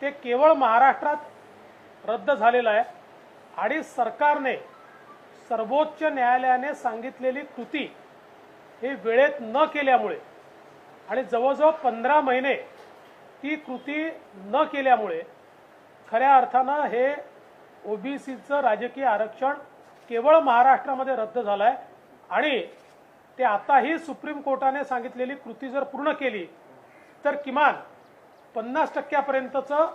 ते केवळ महाराष्ट्रात रद्द झालेलं आहे आणि सरकारने सर्वोच्च न्यायालयाने सांगितलेली कृती हे वेळेत न केल्यामुळे आणि जवळजवळ 15 महिने ती कृती न केल्यामुळे खऱ्या अर्थानं हे ओबीसीचं राजकीय आरक्षण केवळ महाराष्ट्रामध्ये रद्द झालं आहे आणि ते आताही सुप्रीम कोर्टाने सांगितलेली कृती जर पूर्ण केली तर किमान 50%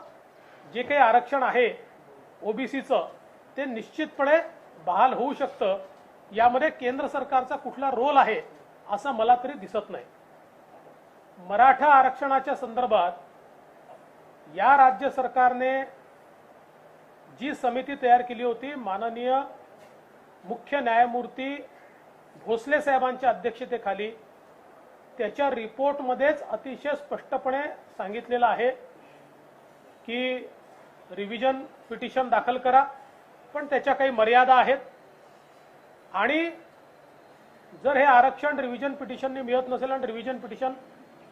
जे काही आरक्षण आहे ओबीसीचं ते निश्चितपणे बहाल होऊ शकतं। यामध्ये केंद्र सरकारचा कुठला रोल आहे असं मला तरी दिसत नाही। मराठा आरक्षणाच्या संदर्भात या राज्य सरकारने जी समिती तयार केली होती माननीय मुख्य न्यायमूर्ती भोसले साहेबांच्या अध्यक्षतेखाली त्याच्या रिपोर्टमध्येच अतिशय स्पष्टपणे सांगितलेलं आहे की रिव्हिजन पिटिशन दाखल करा, पण त्याच्या काही मर्यादा आहेत आणि जर हे आरक्षण रिव्हिजन पिटिशनने मिळत नसेल आणि रिव्हिजन पिटिशन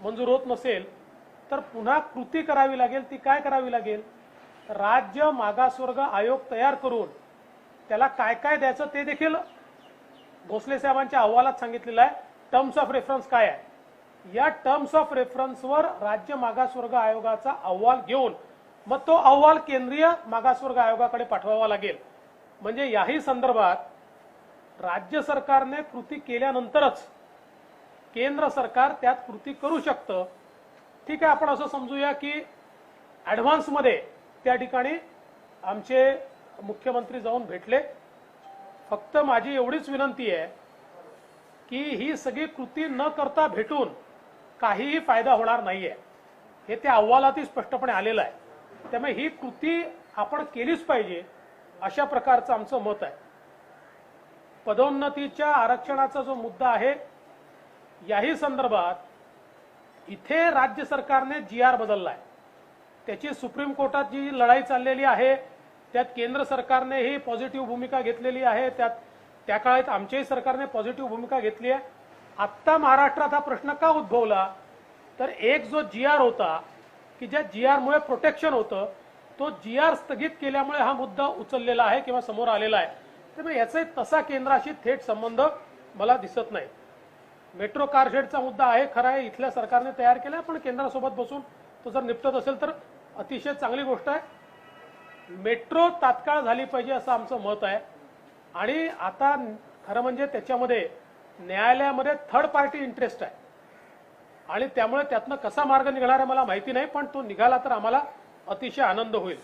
मंजूर होत नसेल तर पुन्हा कृती करावी लागेल। ती काय करावी लागेल? राज्य मागासवर्ग आयोग तयार करून त्याला काय काय द्यायचं ते देखील भोसले साहेबांच्या अहवालात सांगितलेलं आहे। टर्म्स ऑफ रेफरन्स काय आहे, या टर्म्स ऑफ रेफरन्सवर राज्य मागासवर्ग आयोगाचा अहवाल घेऊन मग तो अहवाल केंद्रीय मागासवर्ग आयोगाकडे पाठवावा लागेल। म्हणजे याही संदर्भात राज्य सरकारने कृती केल्यानंतरच केंद्र सरकार त्यात कृती करू शकतं। ठीक आहे, आपण असं समजूया की ॲडव्हान्स मध्ये त्या ठिकाणी आमचे मुख्यमंत्री जाऊन भेटले। फक्त माझी एवढीच विनंती आहे की ही सगळी कृती न करता भेटून काहीही फायदा होणार नाहीये, हे त्या अहवालातही स्पष्टपणे आलेलं आहे। त्यामुळे ही कृती आपण केलीच पाहिजे अशा प्रकारचं आमचं मत आहे। पदोन्नतीच्या आरक्षणाचा जो मुद्दा आहे याही संदर्भात इथे राज्य सरकारने GR बदललाय। त्याची सुप्रीम कोर्टात जी लढाई चाललेली आहे त्यात केंद्र सरकारने ही पॉझिटिव्ह भूमिका घेतलेली आहे, त्या काळात आमच्याही सरकारने पॉझिटिव्ह भूमिका घेतली आहे। आत्ता महाराष्ट्रात हा प्रश्न का उद्भवला तर एक जो GR होता की ज्या GR मुळे प्रोटेक्शन होतं तो GR स्थगित केल्यामुळे हा मुद्दा उचललेला आहे किंवा समोर आलेला आहे। त्यामुळे याचा तसा केंद्राशी थेट संबंध मला दिसत नाही। मेट्रो कारशेडचा मुद्दा आहे, खरा आहे, इथल्या सरकारने तयार केला, पण केंद्रासोबत बसून तो जर निपटत असेल तर अतिशय चांगली गोष्ट आहे। मेट्रो तात्काळ झाली पाहिजे असं आमचं मत आहे आणि आता खरं म्हणजे त्याच्यामध्ये न्यायालयामध्ये थर्ड पार्टी इंटरेस्ट आहे आणि त्यामुळे त्यातनं कसा मार्ग निघणार आहे मला माहिती नाही, पण तो निघाला तर आम्हाला अतिशय आनंद होईल।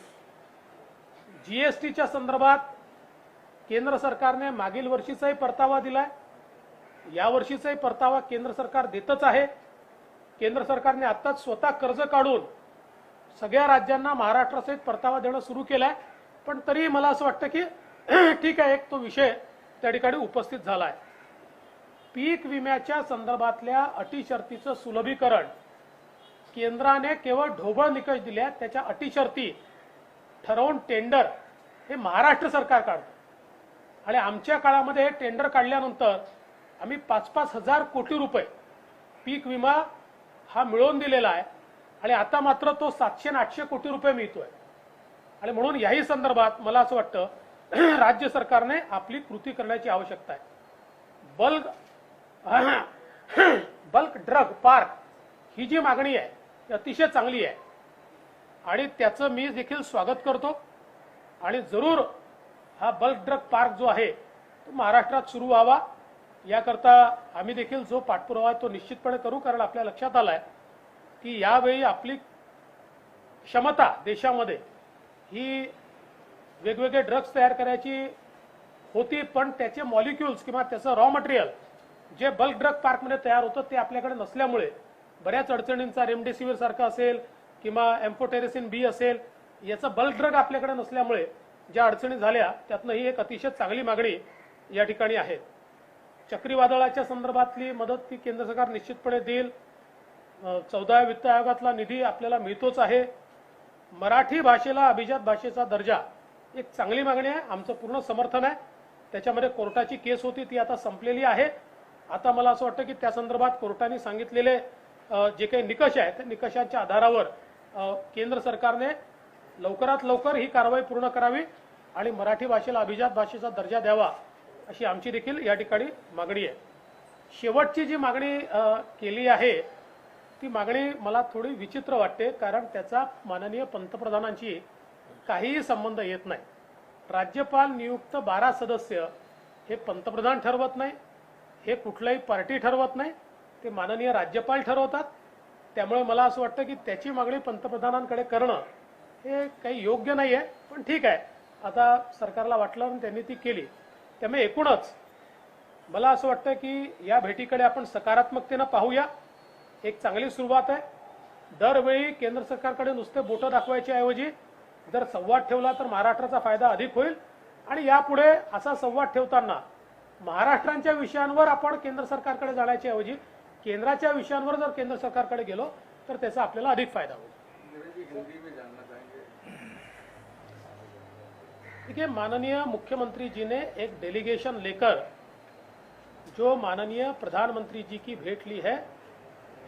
GSTच्या संदर्भात केंद्र सरकारने मागील वर्षीचाही परतावा दिलाय, या वर्षीचाही परतावा केंद्र सरकार देतच आहे। केंद्र सरकारने आत्ताच स्वतः कर्ज काढून सगळ्या राज्यांना महाराष्ट्रासहित परतावा देणं सुरू केलाय, पण तरी मला असं वाटतं की ठीक आहे, एक तो विषय त्या ठिकाणी उपस्थित झाला आहे। पीक विम्याच्या संदर्भातल्या अटी शर्तीचं सुलभीकरण केंद्राने केवळ ढोबळ निकष दिले, त्याच्या अटी शर्ती ठरवून टेंडर हे महाराष्ट्र सरकार काढतं आणि आमच्या काळामध्ये हे टेंडर काढल्यानंतर आम्ही 5-5 हजार कोटी रुपये पीक विमा हा मिळवून दिलेला आहे आणि आता मात्र तो 700 आणि 800 कोटी रुपये मिळतोय आणि म्हणून याही संदर्भात मला असं वाटतं राज्य सरकारने आपली कृती करण्याची आवश्यकता आहे। बल्क ड्रग पार्क ही जी मागणी आहे ती अतिशय चांगली आहे आणि त्याचं मी देखील स्वागत करतो आणि जरूर हा बल्क ड्रग पार्क जो आहे तो महाराष्ट्रात सुरू व्हावा याकरता आम्ही देखील जो पाठपुरावा आहे तो निश्चितपणे करू, कारण आपल्या लक्षात आलंय की यावेळी आपली क्षमता देशामध्ये ही वेगवेगळे ड्रग्स तयार करायची होती, पण त्याचे मॉलिक्युल्स किंवा त्याचं रॉ मटेरियल जे बल्क ड्रग पार्कमध्ये तयार होतं ते आपल्याकडे नसल्यामुळे बऱ्याच अडचणींचा रेमडेसिवीर सारखा असेल किंवा एम्फोटेरेसिन B असेल याचं बल्क ड्रग आपल्याकडे नसल्यामुळे ज्या अडचणी झाल्या त्यातनं ही एक अतिशय चांगली मागणी या ठिकाणी आहे। चक्रीवादळाच्या संदर्भातली मदत ती केंद्र सरकार निश्चितपणे देईल। 14व्या वित्त आयोगातला निधी आपल्याला मिळतोच आहे। मराठी भाषेला अभिजात भाषेचा दर्जा एक चांगली मागणी आहे, आमचं पूर्ण समर्थन आहे। त्याच्यामध्ये कोर्टाची केस होती ती आता संपलेली आहे। आता मला असं वाटतं की त्या संदर्भात कोर्टाने सांगितलेले जे काही निकष आहेत त्या निकषांच्या आधारावर केंद्र सरकारने लवकरात लवकर ही कारवाई पूर्ण करावी आणि मराठी भाषेला अभिजात भाषेचा दर्जा द्यावा अशी आमची देखील या ठिकाणी मागणी आहे. शेवटची जी मागणी केली आहे ती मागणी मला थोडी विचित्र वाटते, कारण त्याचा माननीय पंतप्रधानांशी काहीही संबंध येत नाही. राज्यपाल नियुक्त 12 सदस्य हे पंतप्रधान ठरवत नाही, हे कुठलाही पार्टी ठरवत नाही, ते माननीय राज्यपाल ठरवतात. त्यामुळे मला असं वाटतं की त्याची मागणी पंतप्रधानांकडे करणं हे काही योग्य नाही आहे. पण ठीक आहे, आता सरकारला वाटलं आणि त्यांनी ती केली. त्यामुळे एकूणच मला असं वाटतं की या भेटीकडे आपण सकारात्मकतेनं पाहूया. एक चांगली सुरुवात आहे. दरवेळी केंद्र सरकारकडे नुसते बोटं दाखवायच्या ऐवजी जर संवाद ठेवला तर महाराष्ट्राचा फायदा अधिक होईल. आणि यापुढे असा संवाद ठेवताना महाराष्ट्राच्या विषयांवर आपण केंद्र सरकारकडे जाण्याच्या ऐवजी केंद्राच्या विषयांवर जर केंद्र सरकारकडे गेलो तर त्याचा आपल्याला अधिक फायदा होईल. देखिए, माननीय मुख्यमंत्री जी ने एक डेलीगेशन लेकर जो माननीय प्रधानमंत्री जी की भेंट ली है,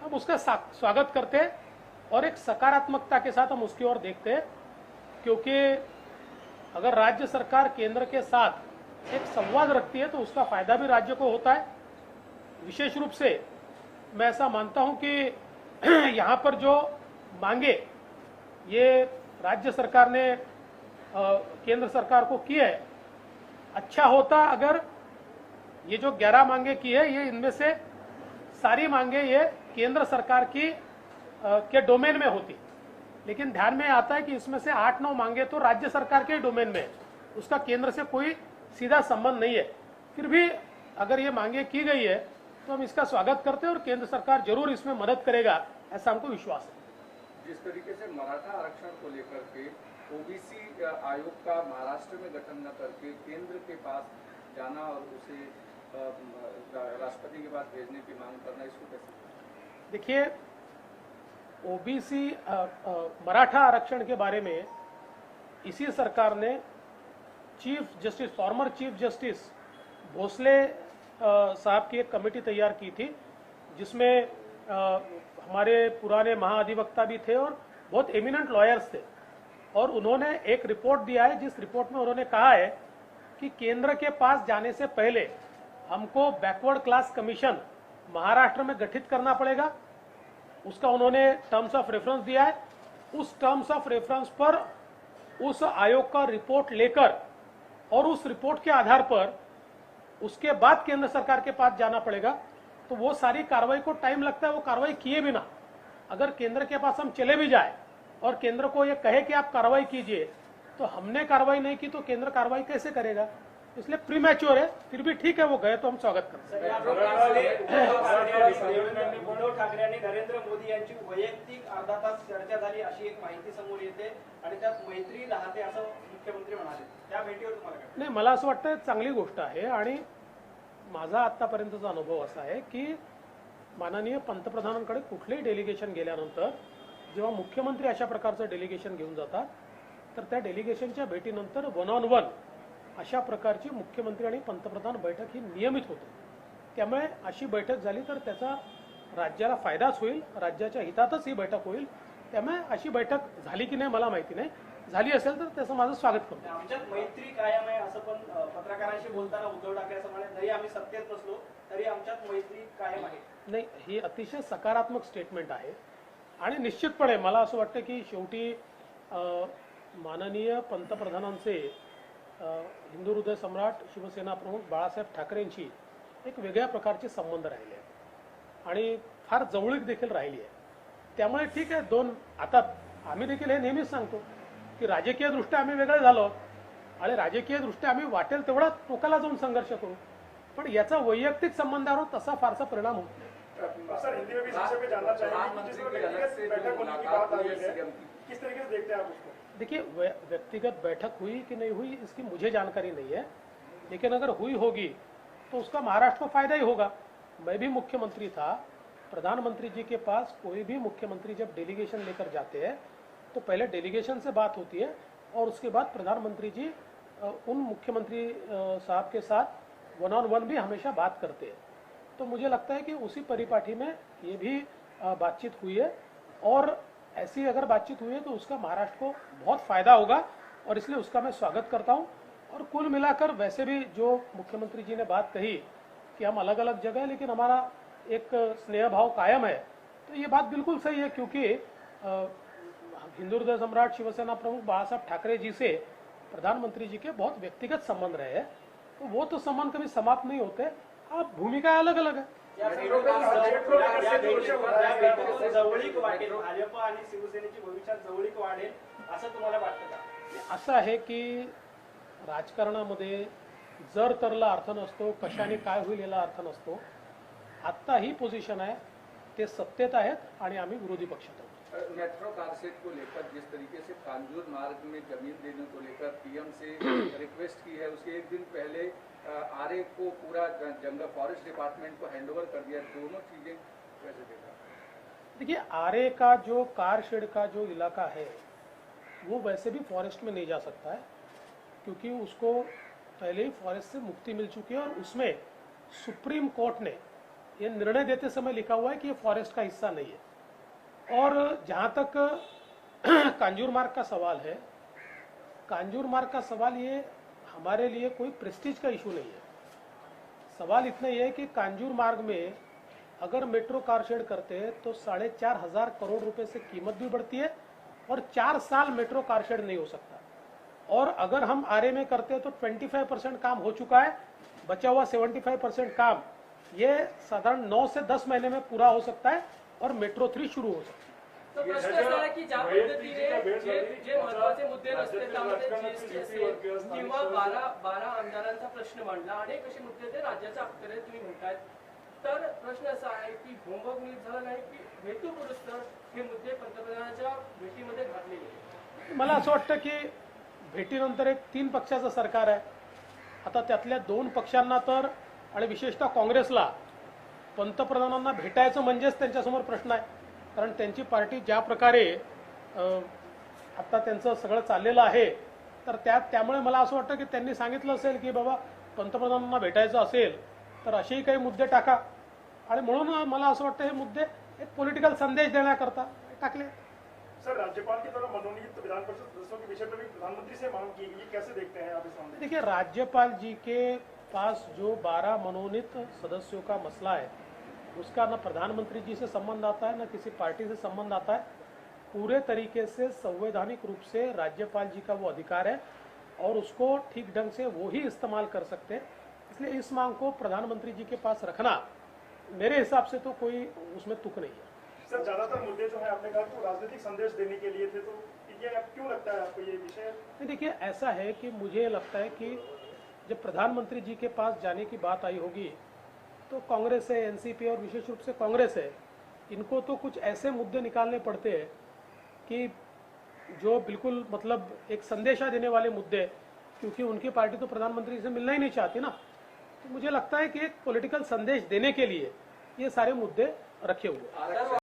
हम उसका स्वागत करते और एक सकारात्मकता के साथ हम उसकी ओर देखते हैं. क्योंकि अगर राज्य सरकार केंद्र के साथ एक संवाद रखती है तो उसका फायदा भी राज्य को होता है. विशेष रूप से मैं ऐसा मानता हूं कि यहाँ पर जो मांगे ये राज्य सरकार ने केंद्र सरकार को की है, अच्छा होता अगर ये जो 11 मांगे की है ये इनमें से सारी मांगे ये केंद्र सरकार की के डोमेन में होती. लेकिन ध्यान में आता है कि इसमें से 8-9 मांगे तो राज्य सरकार के डोमेन में है, उसका केंद्र से कोई सीधा संबंध नहीं है. फिर भी अगर ये मांगे की गई है तो हम इसका स्वागत करते हैं और केंद्र सरकार जरूर इसमें मदद करेगा, ऐसा हमको विश्वास है. जिस तरीके से मराठा आरक्षण को लेकर के ओबीसी आयोग का महाराष्ट्र में गठन न करके केंद्र के पास जाना और उसे राष्ट्रपति के पास भेजने की मांग करना, इसको कैसे? देखिए, ओबीसी मराठा आरक्षण के बारे में इसी सरकार ने chief justice, former chief justice Bhosale sahab की एक कमेटी तैयार की थी, जिसमें हमारे पुराने महाअधिवक्ता भी थे और बहुत एमिनेंट लॉयर्स थे. और उन्होंने एक रिपोर्ट दिया है, जिस रिपोर्ट में उन्होंने कहा है कि केंद्र के पास जाने से पहले हमको बैकवर्ड क्लास कमीशन महाराष्ट्र में गठित करना पड़ेगा. उसका उन्होंने टर्म्स ऑफ रेफरेंस दिया है. उस टर्म्स ऑफ रेफरेंस पर उस आयोग का रिपोर्ट लेकर और उस रिपोर्ट के आधार पर उसके बाद केंद्र सरकार के पास जाना पड़ेगा. तो वो सारी कार्रवाई को टाइम लगता है. वो कार्रवाई किए बिना अगर केंद्र के पास हम चले भी जाए और केंद्र को ये कहे कि आप कार्रवाई कीजिए, तो हमने कार्रवाई नहीं की तो केंद्र कार्रवाई कैसे करेगा? इसलिए प्रीमैच्योर है. फिर भी ठीक है, वो गए तो हम स्वागत करते हैं. उद्धव ठाकरे आणि नरेंद्र मोदी यांची वैयक्तिक अर्धा तास चर्चा झाली अशी एक माहिती समोर येते आणि त्यात मैत्री राहते असं मुख्यमंत्री म्हणाले. त्या भेटीवर तुम्हाला काय? नाही, मला असं वाटतं चांगली गोष्ट आहे. आणि माझा आतापर्यंतचा अनुभव असा आहे की माननीय पंतप्रधानांकडे कुठलेही डेलिगेशन गेल्यानंतर जेव्हा मुख्यमंत्री अशा प्रकारचं डेलिगेशन घेऊन जातात तर त्या डेलिगेशनच्या भेटीनंतर 1-on-1 अशा प्रकारची मुख्यमंत्री आणि पंतप्रधान बैठक ही नियमित होते. त्यामुळे अशी बैठक झाली तर त्याचा राज्याला फायदाच होईल, राज्याच्या हितातच ही बैठक होईल. त्यामुळे अशी बैठक झाली की नाही मला माहिती नाही, झाली असेल तर त्याचं माझं स्वागत करतो. आमच्यात मैत्री कायम आहे असं पण पत्रकारांशी बोलताना उद्धव ठाकरे असं म्हणाले, जरी आम्ही सत्तेत नसलो तरी आमच्यात मैत्री कायम आहे. नाही, ही अतिशय सकारात्मक स्टेटमेंट आहे. आणि निश्चितपणे मला असं वाटतं की शेवटी माननीय पंतप्रधानांचे हिंदू हृदय सम्राट शिवसेना प्रमुख बाळासाहेब ठाकरेंशी एक वेगळ्या प्रकारचे संबंध राहिले आहेत आणि फार जवळीक देखील राहिली आहे. त्यामुळे ठीक आहे, दोन आता आम्ही देखील हे नेहमीच सांगतो की राजकीय दृष्ट्या आम्ही वेगळे झालो आणि राजकीय दृष्ट्या आम्ही वाटेल तेवढा टोकाला जाऊन संघर्ष करू, पण याचा वैयक्तिक संबंधावर तसा फारसा परिणाम होत नाही. सर, हिंदी में भी शिक्षक पे जानना चाहिए कि जिस बैठक होने की बात आ रही है, किस तरीके से देखते हैं आप उसको? देखिए, व्यक्तिगत बैठक हुई कि नहीं हुई इसकी मुझे जानकारी नहीं है, लेकिन अगर हुई होगी तो उसका महाराष्ट्र को फायदा ही होगा. मैं भी मुख्यमंत्री था, प्रधानमंत्री जी के पास कोई भी मुख्यमंत्री जब डेलीगेशन लेकर जाते हैं तो पहले डेलीगेशन से बात होती है और उसके बाद प्रधानमंत्री जी उन मुख्यमंत्री साहब के साथ 1-on-1 भी हमेशा बात करते हैं. तो मुझे लगता है कि उसी परिपाटी में ये भी बातचीत हुई है और ऐसी अगर बातचीत हुई है तो उसका महाराष्ट्र को बहुत फायदा होगा और इसलिए उसका मैं स्वागत करता हूं। और कुल मिलाकर वैसे भी जो मुख्यमंत्री जी ने बात कही कि हम अलग अलग जगह हैं लेकिन हमारा एक स्नेह भाव कायम है, तो ये बात बिल्कुल सही है, क्योंकि हिंदू हृदय सम्राट शिवसेना प्रमुख बाला साहब ठाकरे जी से प्रधानमंत्री जी के बहुत व्यक्तिगत संबंध रहे हैं, तो वो तो संबंध कभी समाप्त नहीं होते। अब भूमिका अलग अलग है। जवळीक वाढेल, भाजप आणि शिवसेनेची भविष्यात जवळीक वाढेल असं तुम्हाला वाटतं का? असं आहे की राजकारणामध्ये जर तरला अर्थ नसतो, कशाने काय होईल याला अर्थ नसतो। आत्ता ही पोझिशन आहे, ते सत्तेत आहेत आणि आम्ही विरोधी पक्षात आहोत। मेट्रो कारसेट को लेकर जिस तरीके से कांजूर मार्ग में जमीन देने को लेकर पीएम से रिक्वेस्ट की है, उसके एक दिन पहले आरए को पूरा जंगल फॉरेस्ट डिपार्टमेंट को हैंडओवर कर दिया, दोनों चीजें कैसे देखा? देखिए, आरए का जो कार शेड का जो इलाका है वो वैसे भी फॉरेस्ट में नहीं जा सकता है, क्योंकि उसको पहले ही फॉरेस्ट से मुक्ति मिल चुकी है और उसमें सुप्रीम कोर्ट ने ये निर्णय देते समय लिखा हुआ है कि ये फॉरेस्ट का हिस्सा नहीं है। और जहां तक कांजूर मार्ग का सवाल है, कांजूर मार्ग का सवाल ये हमारे लिए कोई प्रेस्टीज का इशू नहीं है। सवाल इतना ही है कि कांजूर मार्ग में अगर मेट्रो कार शेड करते हैं तो 4,500 करोड़ रुपए से कीमत भी बढ़ती है और 4 साल मेट्रो कार शेड नहीं हो सकता। और अगर हम आरए में करते हैं तो 25% काम हो चुका है, बचा हुआ 75% काम ये साधारण 9 से 10 महीने में पूरा हो सकता है और मेट्रो 3 शुरू हो सकता है। तो प्रश्न असा आहे की ज्या पद्धतीने जे महत्वाचे मुद्दे नसते त्यामध्ये जीएसटी असेल किंवा 12 आमदारांचा प्रश्न मांडला, अनेक असे मुद्दे ते राज्याच्या अखत्यारीत तुम्ही म्हणताय, तर प्रश्न असा आहे की होमवर्क नीट झालं नाही की हेतुपुरस्सर हे मुद्दे पंतप्रधानांच्या भेटीमध्ये घातले गेले? मला असं वाटतं की भेटीनंतर एक 3 पक्षाचं सरकार आहे, आता त्यातल्या 2 पक्षांना तर आणि विशेषतः काँग्रेसला पंतप्रधानांना भेटायचं म्हणजेच त्यांच्यासमोर प्रश्न आहे, कारण त्यांची पार्टी ज्या प्रकारे आता त्यांचं सगळं चाललेलं आहे, तर त्यामुळे मला असं वाटतं की त्यांनी सांगितलं असेल की बाबा पंतप्रधानांना भेटायचं असेल तर असेही काही मुद्दे टाका, आणि म्हणून मला असं वाटतं हे मुद्दे एक पॉलिटिकल संदेश देण्याकरता टाकले। सर, राज्यपाल की तरफ मनोनीत विधान परिषद सदस्यों के विषय पर भी प्रधानमंत्री से मांग की गई, कैसे देखते हैं आप इस मामले? देखिए, राज्यपाल जी के पास जो 12 मनोनीत सदस्यों का मसला है उसका न प्रधानमंत्री जी से संबंध आता है न किसी पार्टी से संबंध आता है। पूरे तरीके से संवैधानिक रूप से राज्यपाल जी का वो अधिकार है और उसको ठीक ढंग से वो ही इस्तेमाल कर सकते हैं, इसलिए इस मांग को प्रधानमंत्री जी के पास रखना मेरे हिसाब से तो कोई उसमें तुक नहीं है। सर, ज्यादातर मुद्दे जो है आपने कहा तो राजनीतिक संदेश देने के लिए थे, तो ये क्यों लगता है आपको ये विषय? नहीं, देखिए, ऐसा है कि मुझे लगता है कि जब प्रधानमंत्री जी के पास जाने की बात आई होगी तो कांग्रेस है, एनसीपी और विशेष रूप से कांग्रेस है, इनको तो कुछ ऐसे मुद्दे निकालने पड़ते हैं कि जो बिल्कुल मतलब एक संदेशा देने वाले मुद्दे, क्योंकि उनकी पार्टी तो प्रधानमंत्री से मिलना ही नहीं चाहती ना। तो मुझे लगता है कि एक पॉलिटिकल संदेश देने के लिए ये सारे मुद्दे रखे हुए हैं।